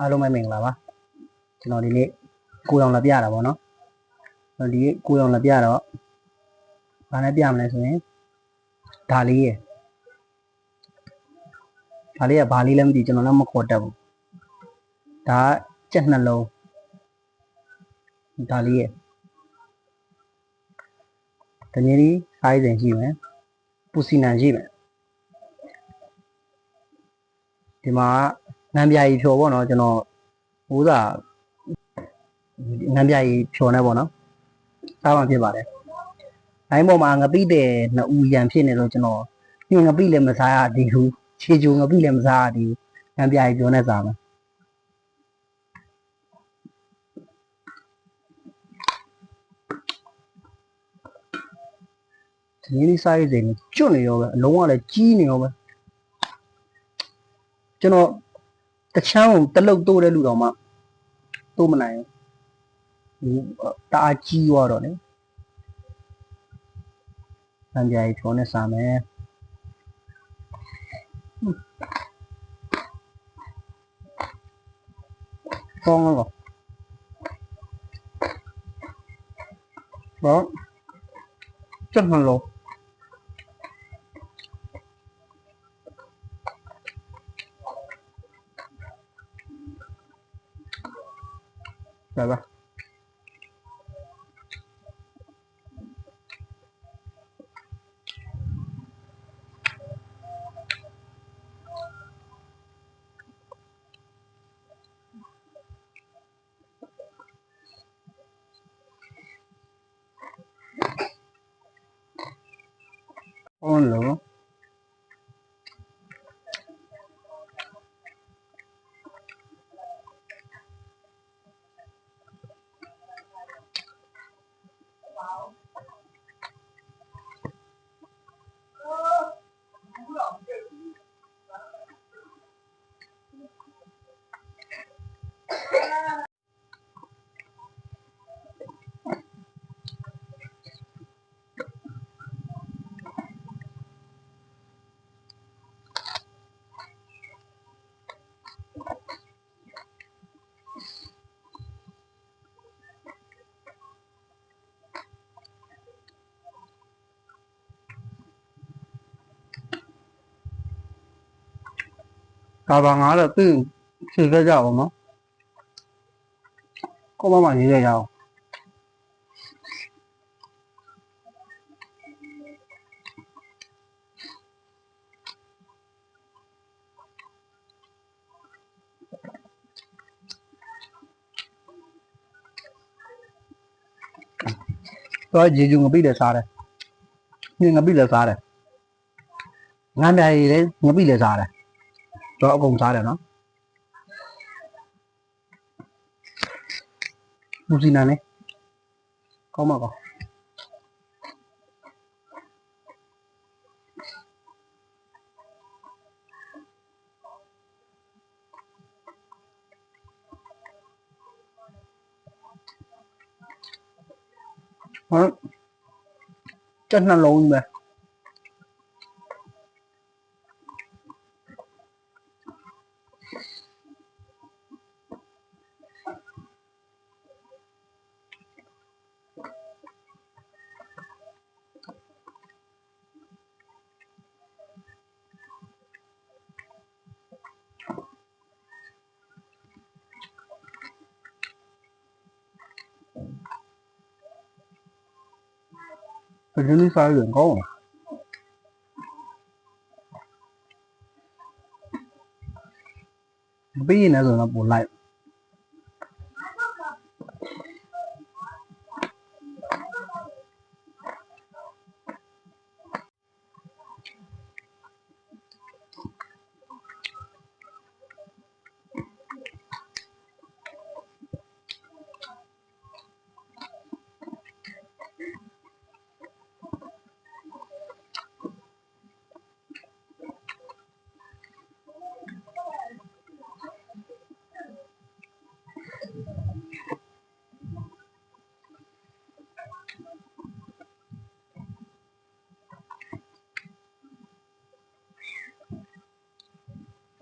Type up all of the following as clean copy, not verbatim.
အားလုံးပဲမင်္ဂလာပါကျွန်တော်ဒီနေ့ကိုရောင်လာပြတာပေါ့နော်ဒီကိုရောင်လာပြတော့ဘာနဲ့ပြမလဲဆိုရင်ဒါလေးရယ်ဒါလေးကဘာလေးလဲမသိကျွန်တော်လည်းမခေါ်တတ်ဘူးဒါကြက်နှလုံးဒါလေးရယ်တနည်းလေးစားရည်ရှိမယ်ပူစီနံရှိမယ်ဒီမှာငံပြာကြီးဖြော်ပေါ့နော်ကျွန်တော်ဥစားငံပြာကြီးဖြော်နေပေါ့နော်စားမှဖြစ်ပါတယ်အဲ့ပေါ်မှာငပိတဲ့နှစ်ဦးရန်ဖြစ်နေလို့ကျွန်တော်ညငပိလည်းမစားရသေးဘူးခြေချိုငပိလည်းမစားရသေးဘူးငံပြာကြီးပြောနေစားမယ်ဒီနေ့စားရည်ကျွတ်နေရောပဲအလုံးဝလည်းကြီးနေရောပဲကျွန်တော်တချမ်းကိုတလုတ်တိုးတဲ့လူတော်မှတိုးမနိုင်ဘူးတအားကြီးသွားတော့လေငံပြာကြီးဖြော်နေစားမယ်ကောင်းတော့ဘောကြက်နှလုံး来吧。哦，了。大把牙的对是这家伙吗？够妈妈你这家伙。tôi chỉ dùng bị để sao đây nhưng nó bị để sao đây ngăn đây đấy nó bị để sao đây cho cùng sao đây nó một gì nào này có mà có chất là lâu mà phải đi sai đường có mà bây giờ rồi nó bổ lại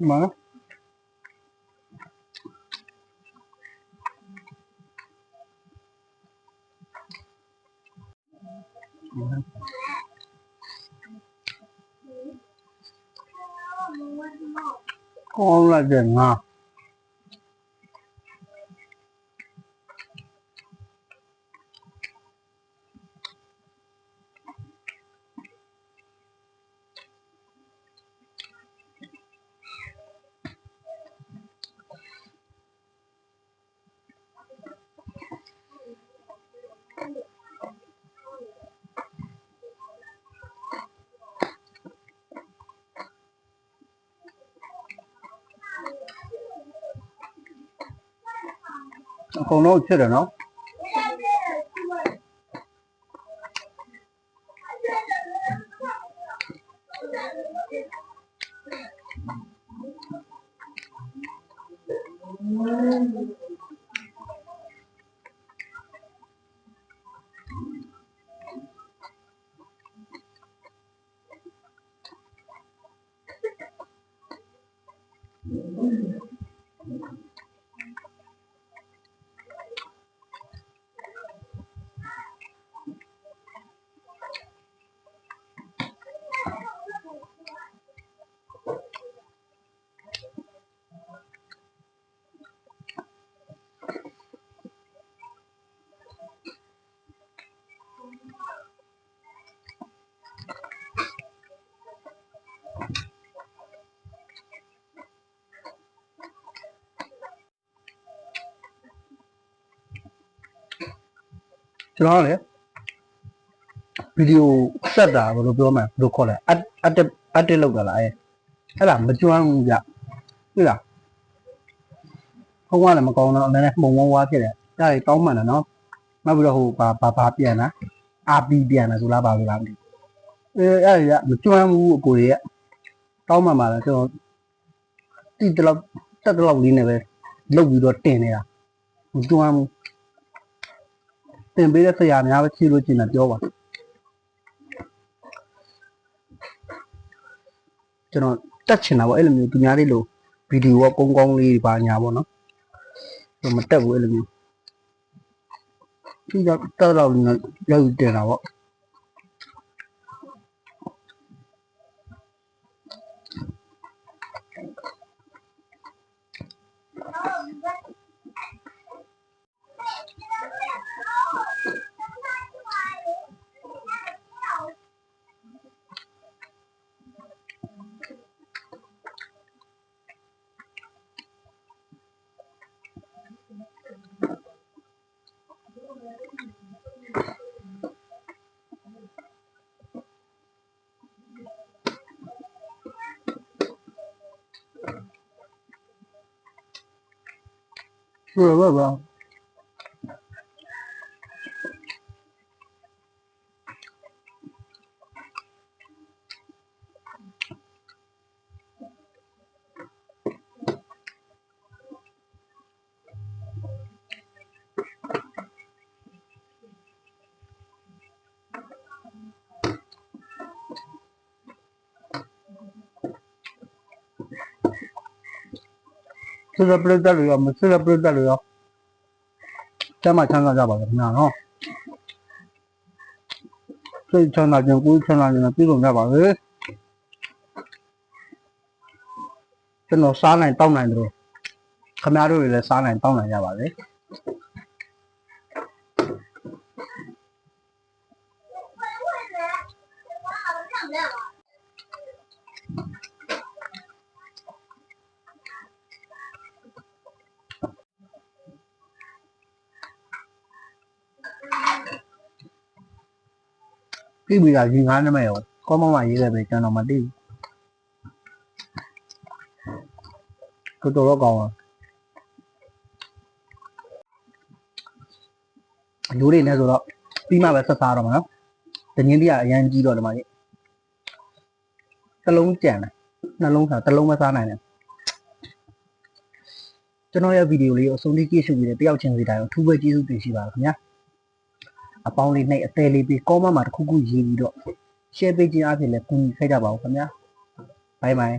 mà ကောင်းလိုက်တဲ့ငါအကုန်လုံးဖြစ်တယ်နော်ကျွန်တော်လည်းဗီဒီယိုဆက်တာဘယ်လိုပြောမလဲဘယ်လိုခေါ်လဲအတက်လောက်တာလားအဲ့ဒါမကျွမ်းဘူးဗျဟုတ်လားဖုန်းကလည်းမကောင်းတော့အနေနဲ့မှုံဝါးဖြစ်တယ်ဒါတွေတောင်းမှန်တယ်နော်နောက်ပြီးတော့ဟိုဘာပြန်လားအာပီပြန်တယ်ဆိုလားဘာလို့လားမသိအဲ့ဒါမကျွမ်းဘူးအကိုတွေကတောင်းမှန်ပါလားကျွန်တော်တိတလောက်တက်တလောက်လေးနဲ့ပဲလုတ်ပြီးတော့တင်နေတာမကျွမ်းဘူးတင်ပေးတဲ့ဆရာများပဲချီလို့ကျင်တယ်ပြောပါကျွန်တော်တက်ချင်တာပေါ့အဲ့လိုမျိုးသူများလေးလို့ဗီဒီယိုကကောင်းလေးပါညာပေါ့နော်မတက်ဘူးအဲ့လိုမျိုးဒီတော့တက်တော့လောက်တင်တာပေါ့ဟုတ်ပါဘာစစ်တပ်ပြည်တက်လို့ရောမစစ်တပ်ပြည်တက်လို့ရောကျမချမ်းသာကြပါလားခင်ဗျာနော်စိတ်ချမ်းသာခြင်းကိုယ်ချမ်းသာခြင်းနဲ့ပြည်စုံကြပါစေကျွန်တော်စားနိုင်တောင်းနိုင်တယ်ခင်ဗျားတို့တွေလည်းစားနိုင်တောင်းနိုင်ကြပါစေပြည်ပြီးတာရင်ငါးနမဲရောကောင်းမရေးခဲ့ပဲကျွန်တော်မသိဘူးတော်တော်ကောင်းအယိုးတွေနဲ့ဆိုတော့ပြီးမှပဲဆက်စားတော့မှာနော်တငင်းတိကအရန်ကြီးတော့ဒီမှာကြီးတစ်လုံးကြံတယ်နှလုံးစားတစ်လုံးမစားနိုင်တယ်ကျွန်တော်ရဲ့ဗီဒီယိုလေးကိုအဆုံးထိကြည့်ရှုပြီးတဲ့တယောက်ချင်းစီတိုင်းကိုအထူးပဲကျေးဇူးတင်ရှိပါခင်ဗျာအပေါင်းလေးနဲ့အသေးလေးပြီးကောမမှာတစ်ခုခုရေးပြီးတော့ share ပေးခြင်းအပြင်လည်းကူညီခိုင်းကြပါဦးခင်ဗျာဘိုင်ဘိုင်